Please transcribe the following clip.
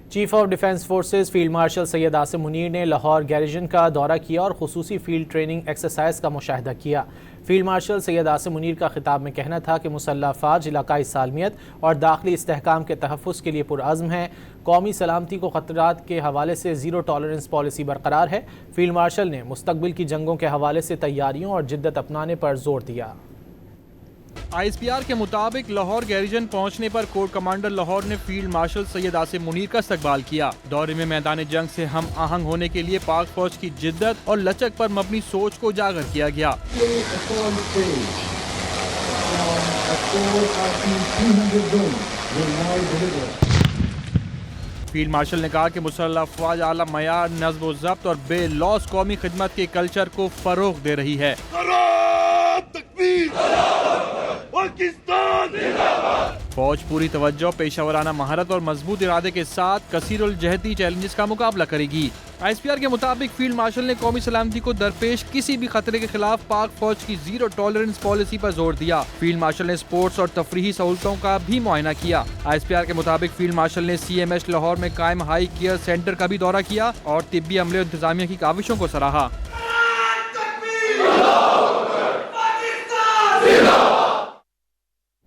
Chief of defence forces field marshal Syed Asim Munir نے Lahore garrison کا دورہ کیا اور خصوصی فیلڈ ٹریننگ ایکسرسائز کا مشاہدہ کیا۔ فیلڈ مارشل سید عاصم منیر کا خطاب میں کہنا تھا کہ مسلح افواج علاقائی سالمیت اور داخلی استحکام کے تحفظ کے لیے پرعزم ہیں۔ قومی سلامتی کو خطرات کے حوالے سے زیرو ٹالرنس پالیسی برقرار ہے۔ فیلڈ مارشل نے مستقبل کی جنگوں کے حوالے سے تیاریوں اور جدت اپنانے پر زور دیا۔ ISPR کے مطابق لاہور گیریژن پہنچنے پر کور کمانڈر لاہور نے فیلڈ مارشل سید عاصم منیر کا استقبال کیا۔ دورے میں میدان جنگ سے ہم آہنگ ہونے کے لیے پاک فوج کی جدت اور لچک پر مبنی سوچ کو اجاگر کیا گیا۔ فیلڈ مارشل نے کہا کہ مسلح افواج اعلیٰ معیار، نظم و ضبط اور بے لوث قومی خدمت کے کلچر کو فروغ دے رہی ہے۔ فوج پوری توجہ، پیشہ ورانہ مہارت اور مضبوط ارادے کے ساتھ کثیر الجہتی چیلنجز کا مقابلہ کرے گی۔ ISPR کے مطابق فیلڈ مارشل نے قومی سلامتی کو درپیش کسی بھی خطرے کے خلاف پاک فوج کی زیرو ٹالرنس پالیسی پر زور دیا۔ فیلڈ مارشل نے سپورٹس اور تفریحی سہولتوں کا بھی معائنہ کیا۔ ISPR کے مطابق فیلڈ مارشل نے CMH لاہور میں قائم ہائی کیئر سینٹر کا بھی دورہ کیا اور طبی عملے و انتظامیہ کی کاوشوں کو سراہا۔